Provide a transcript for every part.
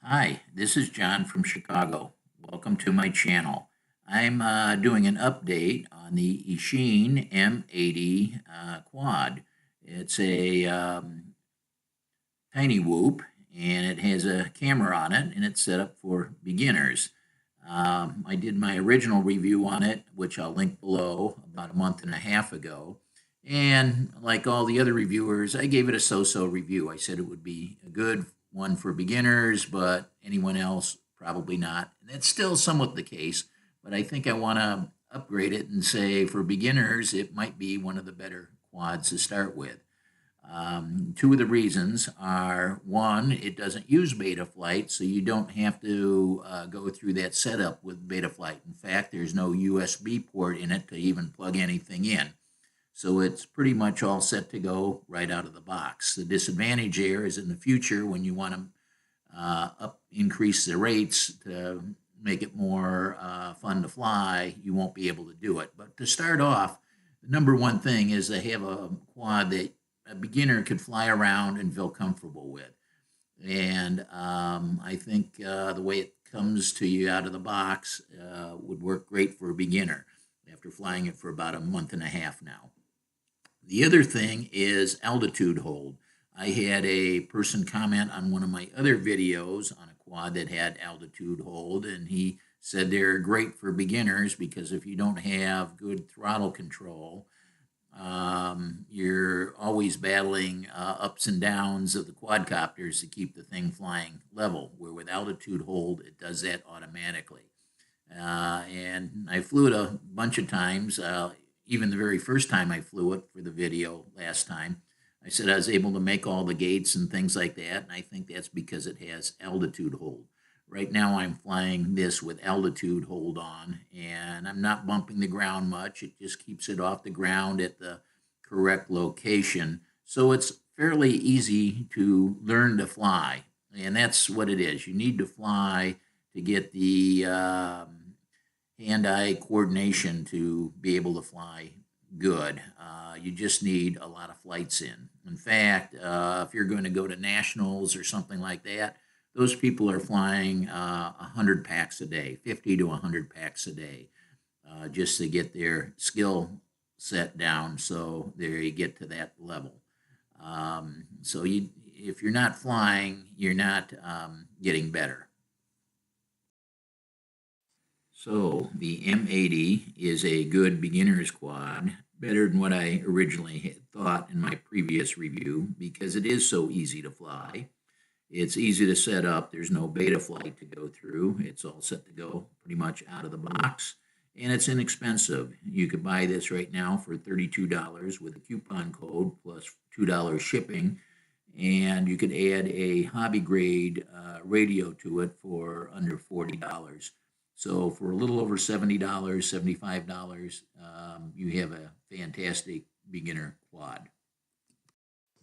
Hi, this is John from Chicago. Welcome to my channel. I'm doing an update on the Eachine M80 Quad. It's a tiny whoop and it has a camera on it and it's set up for beginners. I did my original review on it, which I'll link below, about a month and a half ago. And like all the other reviewers, I gave it a so-so review. I said it would be a good one for beginners, but anyone else, probably not. And that's still somewhat the case, but I think I want to upgrade it and say for beginners, it might be one of the better quads to start with. Two of the reasons are, one, it doesn't use Betaflight, so you don't have to go through that setup with Betaflight. In fact, there's no USB port in it to even plug anything in. So it's pretty much all set to go right out of the box. The disadvantage there is in the future when you want to increase the rates to make it more fun to fly, you won't be able to do it. But to start off, the number one thing is to have a quad that a beginner could fly around and feel comfortable with. And I think the way it comes to you out of the box would work great for a beginner after flying it for about a month and a half now. The other thing is altitude hold. I had a person comment on one of my other videos on a quad that had altitude hold, and he said they're great for beginners because if you don't have good throttle control, you're always battling ups and downs of the quadcopters to keep the thing flying level, where with altitude hold, it does that automatically. And I flew it a bunch of times. Even the very first time I flew it for the video last time, I said I was able to make all the gates and things like that, and I think that's because it has altitude hold. Right now I'm flying this with altitude hold on, and I'm not bumping the ground much. It just keeps it off the ground at the correct location. So it's fairly easy to learn to fly, and that's what it is. You need to fly to get the hand-eye coordination to be able to fly good. You just need a lot of flights in. In fact, if you're going to go to nationals or something like that, those people are flying 100 packs a day, 50 to 100 packs a day, just to get their skill set down so they get to that level. If you're not flying, you're not getting better. So the M80 is a good beginner's quad, better than what I originally had thought in my previous review because it is so easy to fly. It's easy to set up. There's no Betaflight to go through. It's all set to go pretty much out of the box. And it's inexpensive. You could buy this right now for $32 with a coupon code plus $2 shipping. And you could add a hobby grade radio to it for under $40. So for a little over $70, $75, you have a fantastic beginner quad.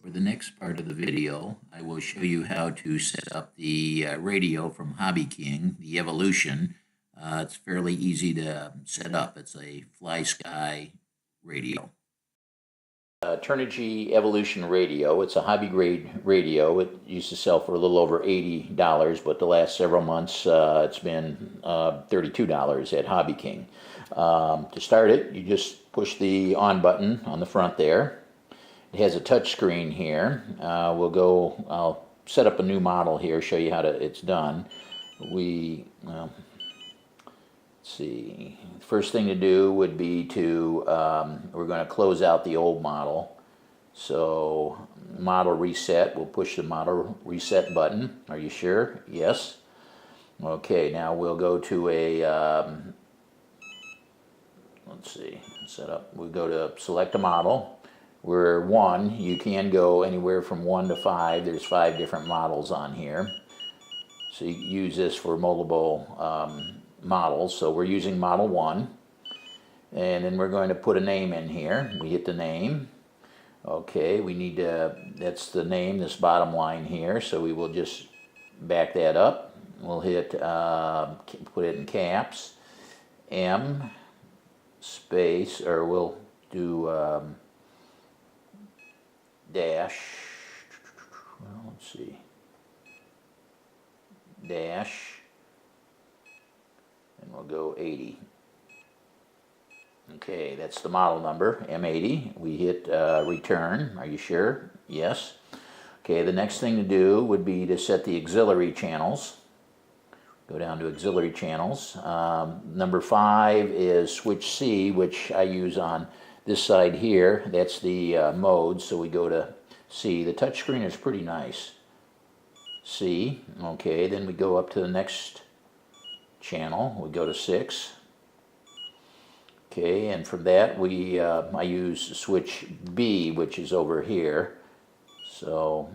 For the next part of the video, I will show you how to set up the radio from Hobby King, the Evolution. It's fairly easy to set up. It's a FlySky radio. Turnigy Evolution radio. It's a hobby grade radio. It used to sell for a little over $80, but the last several months it's been $32 at Hobby King. To start it, you just push the on button on the front there. It has a touch screen here. I'll set up a new model here, show you how it's done. Let's see, the first thing to do would be to, we're going to close out the old model. So model reset, we'll push the model reset button. Are you sure? Yes. Okay, now we'll go to a, let's see, set up, we go to select a model. We're 1, you can go anywhere from 1 to 5. There's 5 different models on here. So you use this for multiple models. So we're using model 1. And then we're going to put a name in here. We hit the name. Okay, we need to, that's the name, this bottom line here. So we will just back that up. We'll hit, put it in caps, M space, or we'll do dash, well, let's see, dash, and we'll go 80. Okay, that's the model number, M80. We hit return. Are you sure? Yes. Okay, the next thing to do would be to set the auxiliary channels. Go down to auxiliary channels. Number 5 is switch C, which I use on this side here. That's the mode, so we go to C. The touchscreen is pretty nice. C. Okay, then we go up to the next channel. We go to 6. Okay, and from that I use switch B, which is over here. So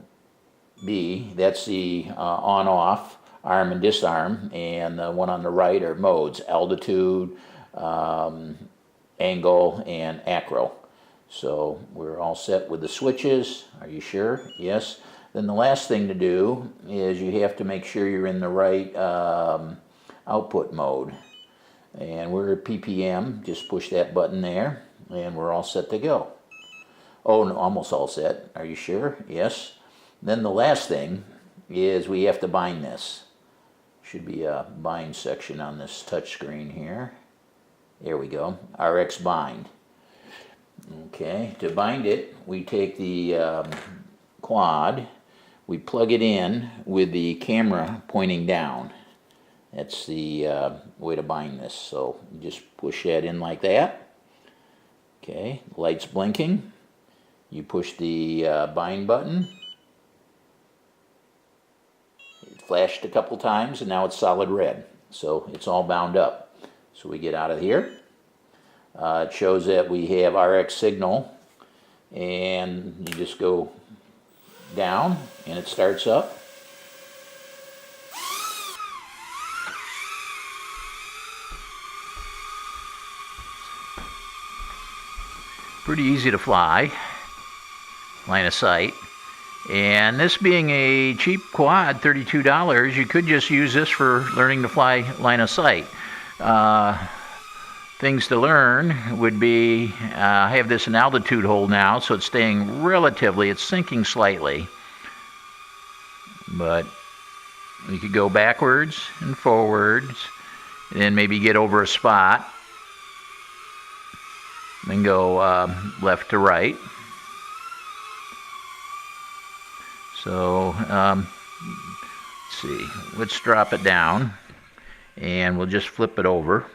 B, that's the on-off, arm and disarm, and the one on the right are modes, altitude, angle, and acro. So we're all set with the switches. Are you sure? Yes. Then the last thing to do is you have to make sure you're in the right output mode. And we're at PPM, just push that button there, and we're all set to go. Oh, no, almost all set. Are you sure? Yes. Then the last thing is we have to bind this. Should be a bind section on this touch screen here. There we go, RX bind. Okay, to bind it, we take the quad, we plug it in with the camera pointing down. That's the way to bind this. So you just push that in like that. Okay, light's blinking. You push the bind button. It flashed a couple times and now it's solid red. So it's all bound up. So we get out of here. It shows that we have RX signal, and you just go down and it starts up. Pretty easy to fly, line of sight. And this being a cheap quad, $32, you could just use this for learning to fly line of sight. Things to learn would be, I have this in altitude hold now, so it's staying relatively, it's sinking slightly. But you could go backwards and forwards, and then maybe get over a spot. Then go left to right. So, let's see, let's drop it down, and we'll just flip it over.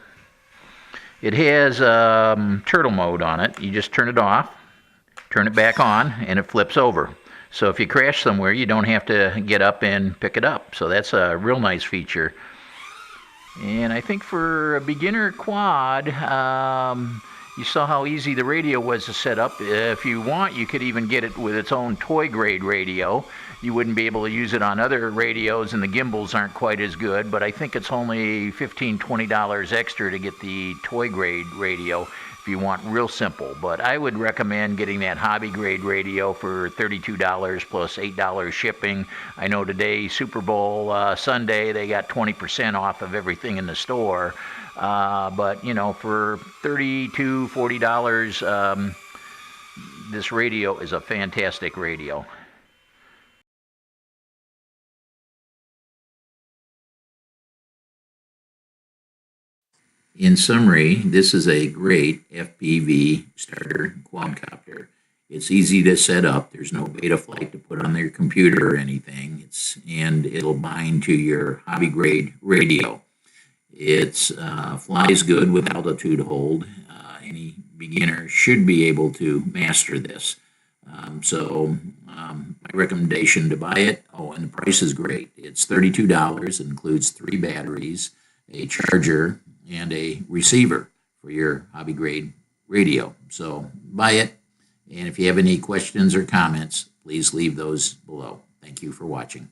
It has turtle mode on it. You just turn it off, turn it back on, and it flips over. So if you crash somewhere, you don't have to get up and pick it up. So that's a real nice feature. And I think for a beginner quad, you saw how easy the radio was to set up. If you want, you could even get it with its own toy grade radio. You wouldn't be able to use it on other radios, and the gimbals aren't quite as good, but I think it's only $15, $20 extra to get the toy grade radio if you want real simple. But I would recommend getting that hobby grade radio for $32 plus $8 shipping. I know today, Super Bowl Sunday, they got 20% off of everything in the store. But you know, for $30 to $40, this radio is a fantastic radio. In summary, this is a great FPV starter quadcopter. It's easy to set up. There's no Betaflight to put on your computer or anything. And it'll bind to your hobby grade radio. It flies good with altitude hold. Any beginner should be able to master this. My recommendation to buy it, and the price is great. It's $32. It includes 3 batteries, a charger, and a receiver for your hobby grade radio. So buy it, and if you have any questions or comments, please leave those below. Thank you for watching.